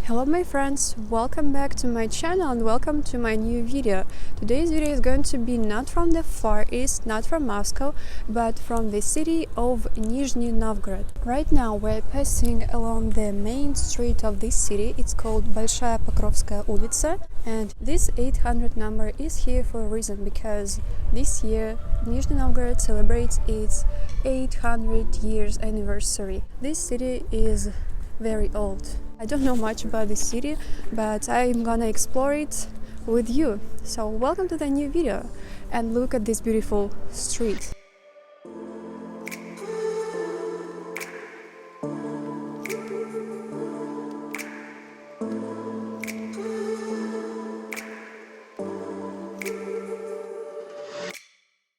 Hello my friends, welcome back to my channel and welcome to my new video. Today's video is going to be not from the Far East, not from Moscow, but from the city of Nizhny Novgorod. Right now we're passing along the main street of this city. It's called Большая Покровская улица, and this 800 number is here for a reason, because this year Nizhny Novgorod celebrates its 800 years anniversary. This city is very old. I don't know much about this city, but I'm gonna explore it with you. So welcome to the new video and look at this beautiful street.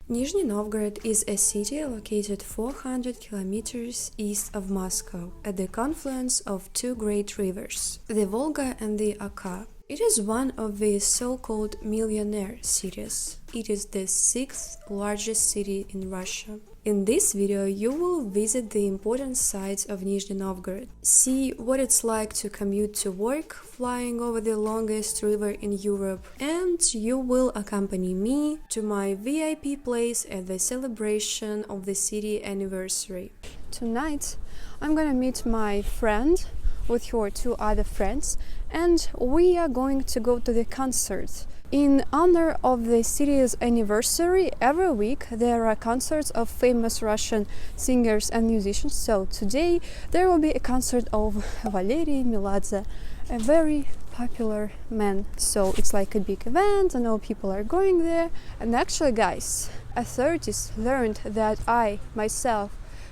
Nizhny Novgorod is a city located 400 kilometers east of Moscow, at the confluence of two great rivers, the Volga and the Oka. It is one of the so-called millionaire cities. It is the sixth largest city in Russia. In this video, you will visit the important sites of Nizhny Novgorod, see what it's like to commute to work, flying over the longest river in Europe, and you will accompany me to my VIP place at the celebration of the city anniversary. Tonight, I'm gonna meet my friend with her two other friends, and we are going to go to the concert. In honor of the city's anniversary, every week there are concerts of famous Russian singers and musicians. So today there will be a concert of Valery Mеладзе, a very popular man. So it's like a big event and all people are going there. And actually, guys, authorities learned that I myself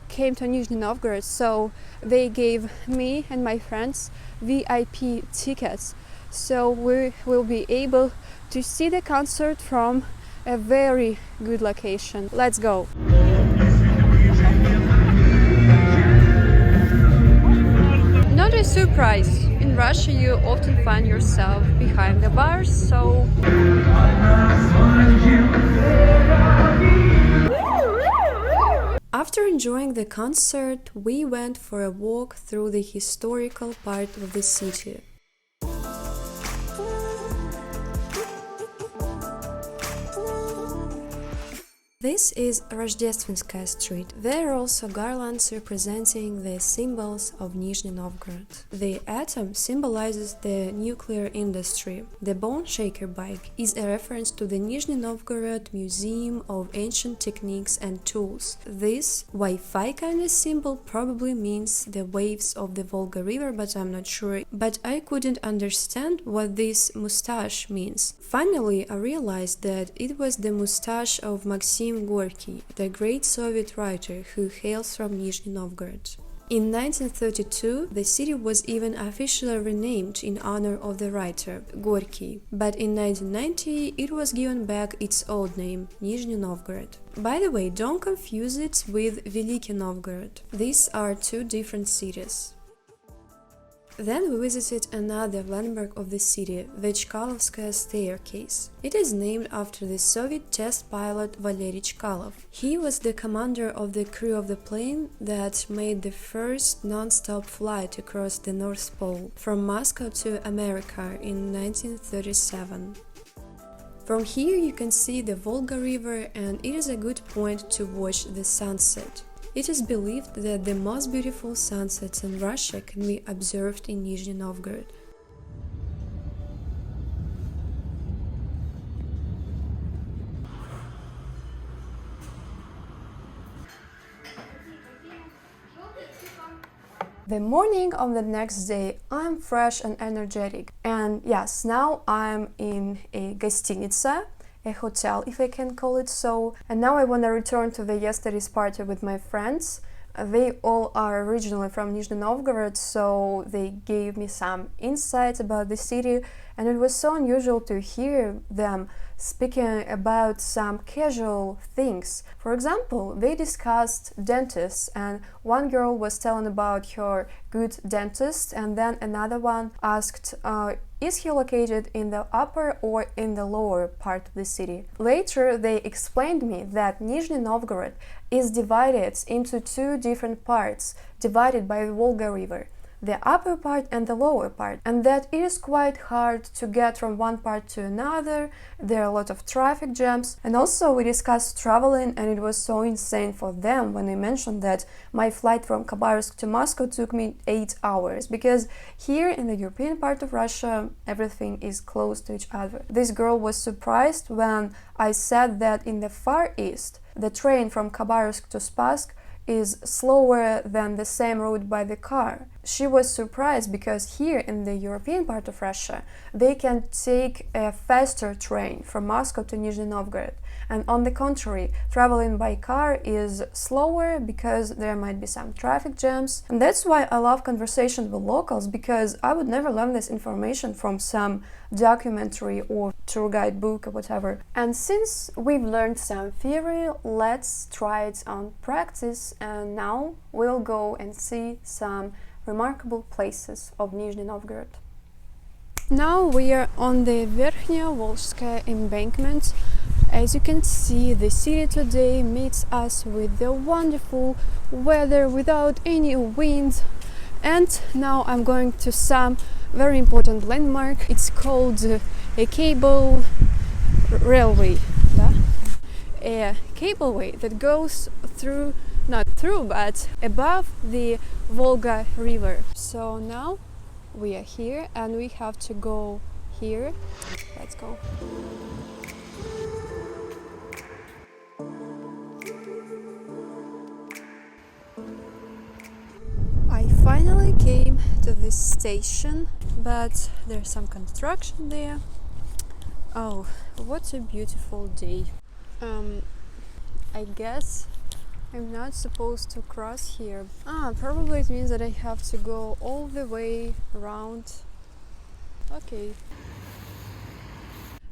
came to Nizhny Novgorod, so they gave me and my friends VIP tickets. So we will be able to see the concert from a very good location. Let's go! Not a surprise. In Russia you often find yourself behind the bars, so... After enjoying the concert, we went for a walk through the historical part of the city. This is Rождественская Street. There are also garlands representing the symbols of Nizhny Novgorod. The atom symbolizes the nuclear industry. The Bone Shaker bike is a reference to the Nizhny Novgorod Museum of Ancient Techniques and Tools. This Wi-Fi kind of symbol probably means the waves of the Volga River, but I'm not sure. But I couldn't understand what this mustache means. Finally, I realized that it was the mustache of Maxim Gorky, the great Soviet writer who hails from Nizhny Novgorod. In 1932, the city was even officially renamed in honor of the writer, Gorky, but in 1990 it was given back its old name, Nizhny Novgorod. By the way, don't confuse it with Veliki Novgorod. These are two different cities. Then we visited another landmark of the city, the Chkalov Stairs. It is named after the Soviet test pilot Valery Chkalov. He was the commander of the crew of the plane that made the first non-stop flight across the North Pole, from Moscow to America in 1937. From here you can see the Volga River, and it is a good point to watch the sunset. It is believed that the most beautiful sunsets in Russia can be observed in Nizhny Novgorod. The morning of the next day, I'm fresh and energetic. And yes, now I'm in a гостиница, a hotel, if I can call it so. And now I want to return to the yesterday's party with my friends. They all are originally from Nizhny Novgorod, so they gave me some insights about the city, and it was so unusual to hear them speaking about some casual things. For example, they discussed dentists, and one girl was telling about her good dentist, and then another one asked, is he located in the upper or in the lower part of the city? Later, they explained me that Nizhny Novgorod is divided into two different parts, divided by the Volga River. the upper part and the lower part, and that it is quite hard to get from one part to another. There are a lot of traffic jams. And also we discussed traveling, and it was so insane for them when I mentioned that my flight from Khabarovsk to Moscow took me 8 hours, because here in the European part of Russia everything is close to each other. This girl was surprised when I said that in the Far East the train from Khabarovsk to Spassk is slower than the same route by the car. She was surprised because here in the European part of Russia they can take a faster train from Moscow to Nizhny Novgorod, and on the contrary, traveling by car is slower because there might be some traffic jams. And that's why I love conversations with locals, because I would never learn this information from some documentary or tour guide book or whatever. And since we've learned some theory, let's try it on practice, and now we'll go and see some remarkable places of Nizhny Novgorod. Now we are on the Верхняя Volskaya embankment. As you can see, the city today meets us with the wonderful weather without any wind. And now I'm going to some very important landmark. It's called a cable railway. A cableway that goes through, not through, but above the Volga River. So now we are here and we have to go here. Let's go. I finally came to this station, but there's some construction there. Oh, what a beautiful day. I guess I'm not supposed to cross here. Probably it means that I have to go all the way around. Okay.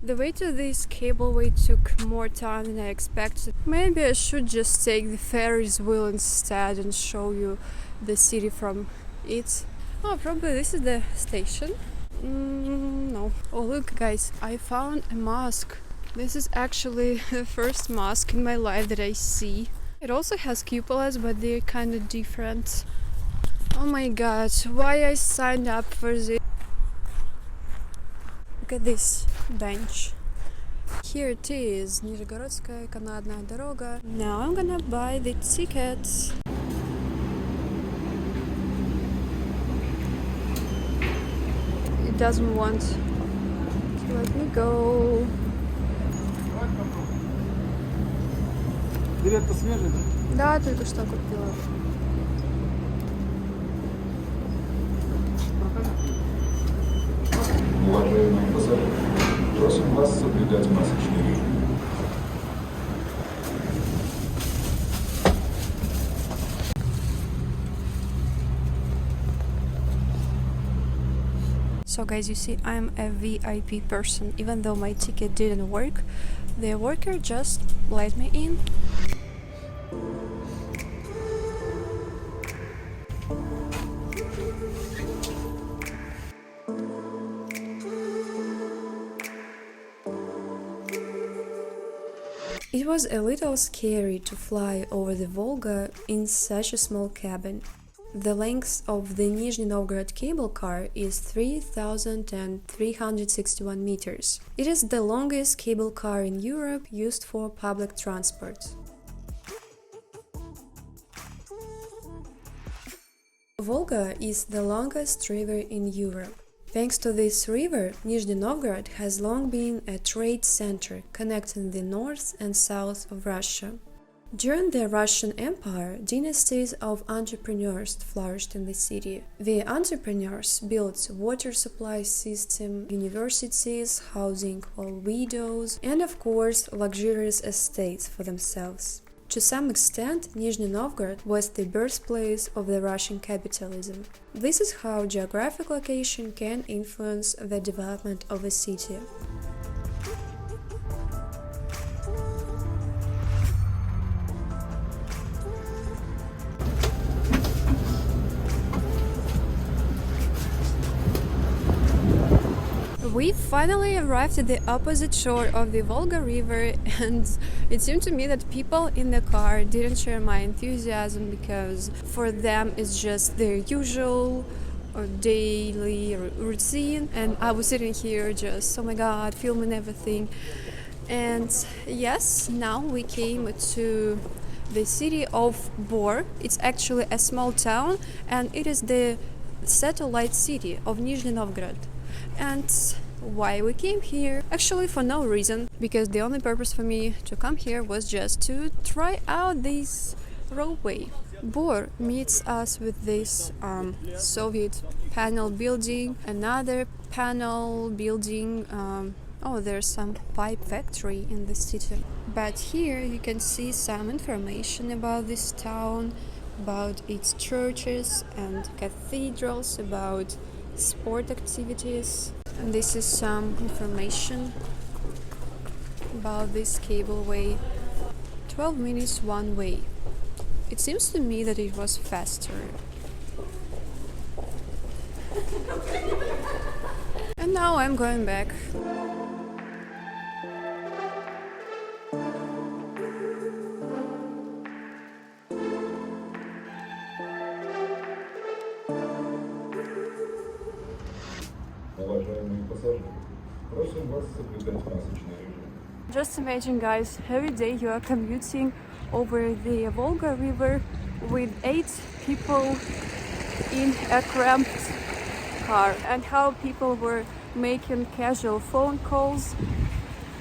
The way to this cableway took more time than I expected. Maybe I should just take the Ferris wheel instead and show you the city from it. Oh, probably this is the station. No. Oh, look guys, I found a mosque. This is actually the first mosque in my life that I see. It also has cupolas, but they're kind of different. Oh my god, why I signed up for this? Look at this bench. Here it is, Nizhgorodskaya Kanadная дорога. Now I'm gonna buy the tickets. It doesn't want to let me go. Билет-то свежий, да? Да, только что купила. Уважаемые пассажиры, просим вас соблюдать масочный режим. So guys, you see, I'm a VIP person. Even though my ticket didn't work, the worker just let me in. It was a little scary to fly over the Volga in such a small cabin. The length of the Nizhny Novgorod cable car is 3,361 meters. It is the longest cable car in Europe used for public transport. Volga is the longest river in Europe. Thanks to this river, Nizhny Novgorod has long been a trade center connecting the north and south of Russia. During the Russian Empire, dynasties of entrepreneurs flourished in the city. The entrepreneurs built water supply system, universities, housing for widows, and of course luxurious estates for themselves. To some extent, Nizhny Novgorod was the birthplace of the Russian capitalism. This is how geographic location can influence the development of a city. We finally arrived at the opposite shore of the Volga River, and it seemed to me that people in the car didn't share my enthusiasm because for them it's just their usual daily routine, and I was sitting here just, oh my god, filming everything. And yes, now we came to the city of Bor. It's actually a small town, and it is the satellite city of Nizhny Novgorod. And why we came here? Actually, for no reason, because the only purpose for me to come here was just to try out this roadway. Bor meets us with this Soviet panel building, another panel building. There's some pipe factory in the city. But here you can see some information about this town, about its churches and cathedrals, about sport activities. And this is some information about this cableway. 12 minutes one way. It seems to me that it was faster. And now I'm going back. Уважаемые пассажиры, просим вас соблюдать масочный режим. Just imagine, guys, every day you are commuting over the Volga River with 8 people in a cramped car, and how people were making casual phone calls.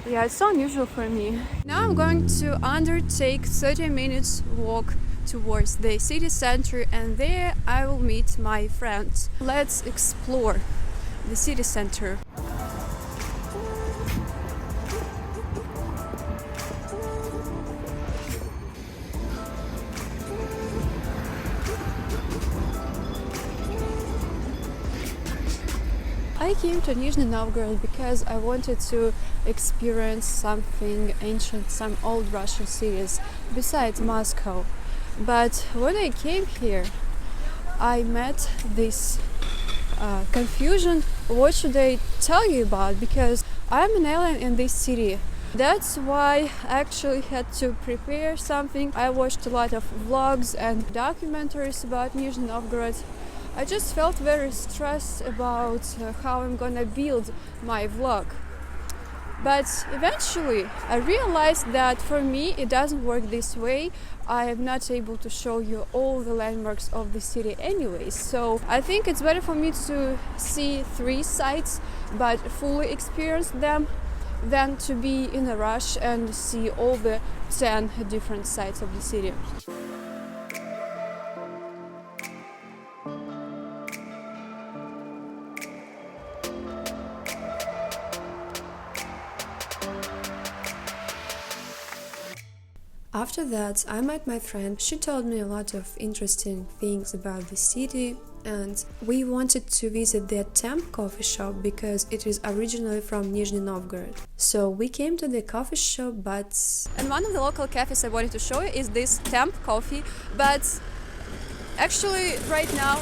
Yeah, it's so unusual for me. Now I'm going to undertake 30 minutes walk towards the city center, and there I will meet my friends. Let's explore the city center. I came to Nizhny Novgorod because I wanted to experience something ancient, some old Russian cities besides Moscow. But when I came here, I met this confusion. What should I tell you about? Because I'm an alien in this city. That's why I actually had to prepare something. I watched a lot of vlogs and documentaries about Nizhny Novgorod. I just felt very stressed about how I'm gonna build my vlog. But eventually I realized that for me it doesn't work this way. I am not able to show you all the landmarks of the city anyways. So I think it's better for me to see 3 sites but fully experience them than to be in a rush and see all the 10 different sites of the city. After that, I met my friend. She told me a lot of interesting things about the city, and we wanted to visit the Temp coffee shop because it is originally from Nizhny Novgorod. So we came to the coffee shop, but... And one of the local cafes I wanted to show you is this Temp coffee, but actually right now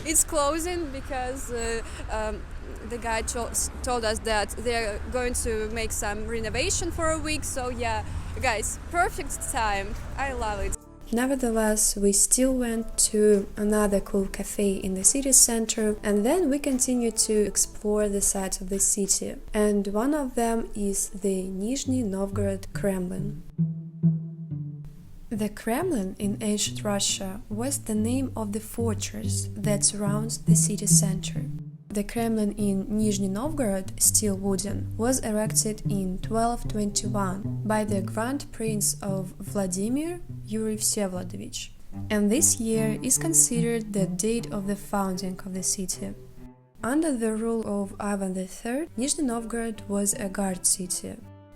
it's closing because the guy told us that they're going to make some renovation for a week. So yeah, guys, perfect time. I love it. Nevertheless, we still went to another cool cafe in the city center, and then we continued to explore the sites of the city. And one of them is the Nizhny Novgorod Kremlin. The Kremlin in ancient Russia was the name of the fortress that surrounds the city center. The Kremlin in Nizhny Novgorod, still wooden, was erected in 1221 by the Grand Prince of Vladimir, Yuri Всеволодovich, and this year is considered the date of the founding of the city. Under the rule of Ivan III, Nizhny Novgorod was a guard city.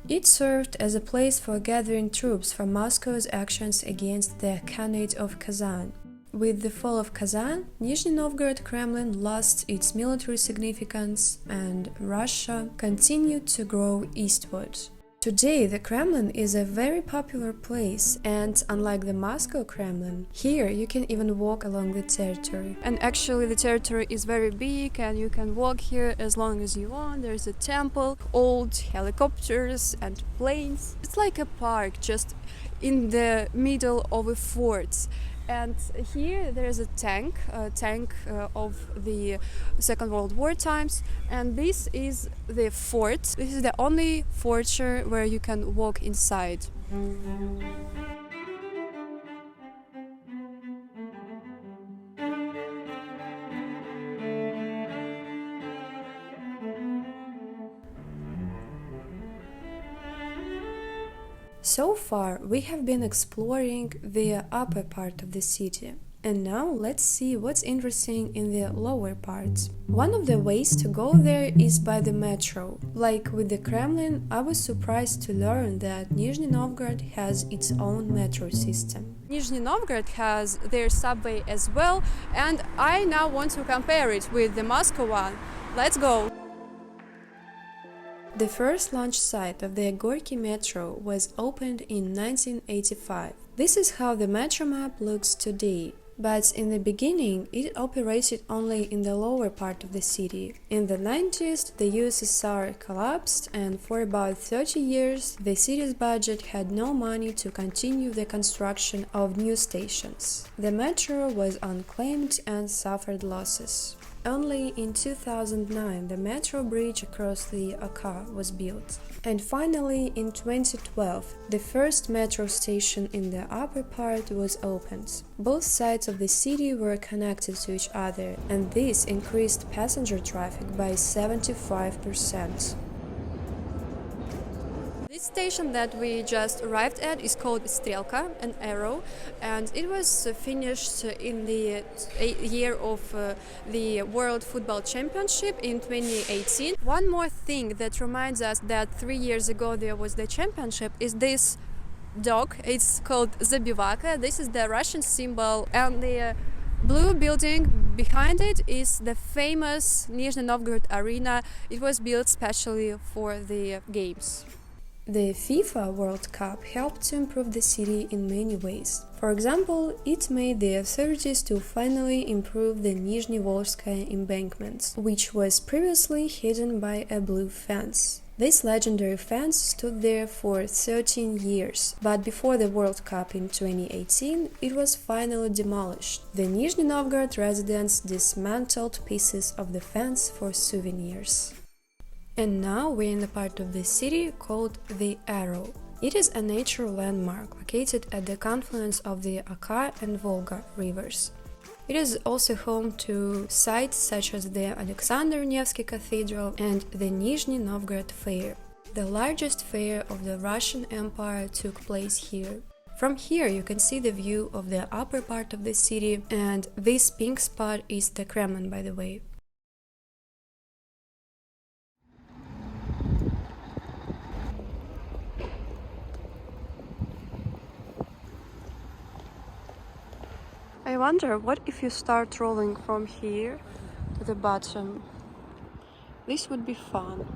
It served as a place for gathering troops for Moscow's actions against the Khanate of Kazan. With the fall of Kazan, Nizhny Novgorod Kremlin lost its military significance and Russia continued to grow eastward. Today, the Kremlin is a very popular place, and unlike the Moscow Kremlin, here you can even walk along the territory. And actually the territory is very big and you can walk here as long as you want. There's a temple, old helicopters and planes. It's like a park just in the middle of a fort. and here there is a tank of the Second World War times, and this is the fort. This is the only fortress where you can walk inside. So far, we have been exploring the upper part of the city. And now let's see what's interesting in the lower parts. One of the ways to go there is by the metro. Like with the Kremlin, I was surprised to learn that Nizhny Novgorod has its own metro system. Nizhny Novgorod has their subway as well, and I now want to compare it with the Moscow one. Let's go! The first launch site of the Gorky metro was opened in 1985. This is how the metro map looks today. But in the beginning, it operated only in the lower part of the city. In the 90s, the USSR collapsed, and for about 30 years, the city's budget had no money to continue the construction of new stations. The metro was unclaimed and suffered losses. Only in 2009 the metro bridge across the Oka was built. And finally, in 2012, the first metro station in the upper part was opened. Both sides of the city were connected to each other, and this increased passenger traffic by 75%. This station that we just arrived at is called Strelka, an arrow, and it was finished in the year of the World Football Championship in 2018. One more thing that reminds us that 3 years ago there was the championship is this dog. It's called Zabivaka. This is the Russian symbol, and the blue building behind it is the famous Nizhny Novgorod arena. It was built specially for the games. The FIFA World Cup helped to improve the city in many ways. For example, it made the authorities to finally improve the Nizhny Volskaya embankment, which was previously hidden by a blue fence. This legendary fence stood there for 13 years, but before the World Cup in 2018, it was finally demolished. The Nizhny Novgorod residents dismantled pieces of the fence for souvenirs. And now we're in the part of the city called the Arrow. It is a natural landmark located at the confluence of the Oka and Volga rivers. It is also home to sites such as the Alexander Nevsky Cathedral and the Nizhny Novgorod Fair. The largest fair of the Russian Empire took place here. From here you can see the view of the upper part of the city, and this pink spot is the Kremlin, by the way. I wonder, what if you start rolling from here to the bottom? This would be fun.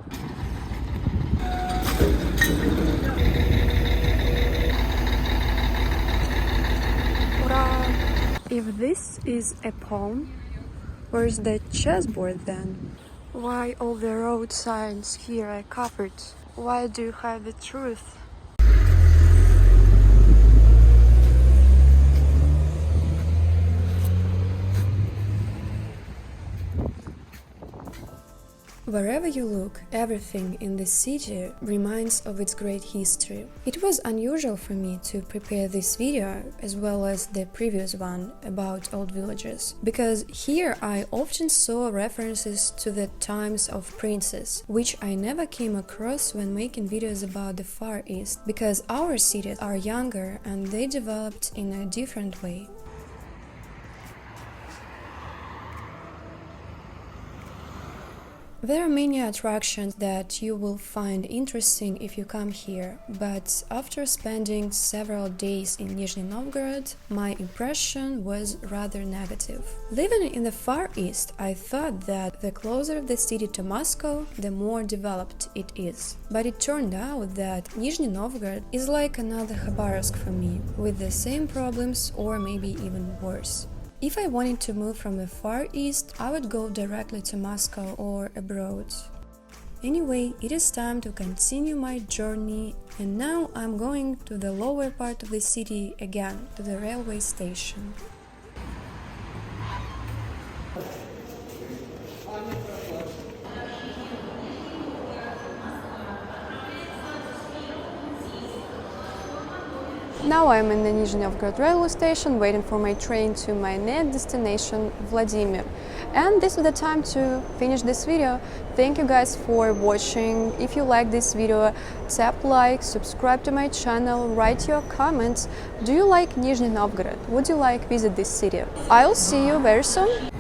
Hurrah! If this is a pawn, where's the chessboard then? Why all the road signs here are covered? Why do you hide the truth? Wherever you look, everything in the city reminds of its great history. It was unusual for me to prepare this video, as well as the previous one about old villages, because here I often saw references to the times of princes, which I never came across when making videos about the Far East, because our cities are younger and they developed in a different way. There are many attractions that you will find interesting if you come here, but after spending several days in Nizhny Novgorod, my impression was rather negative. Living in the Far East, I thought that the closer the city to Moscow, the more developed it is. But it turned out that Nizhny Novgorod is like another Khabarovsk for me, with the same problems or maybe even worse. If I wanted to move from the Far East, I would go directly to Moscow or abroad. Anyway, it is time to continue my journey, and now I'm going to the lower part of the city again, to the railway station. Now I'm in the Nizhny Novgorod railway station, waiting for my train to my next destination, Vladimir. And this is the time to finish this video. Thank you guys for watching. If you like this video, tap like, subscribe to my channel, write your comments. Do you like Nizhny Novgorod? Would you like visit this city? I'll see you very soon.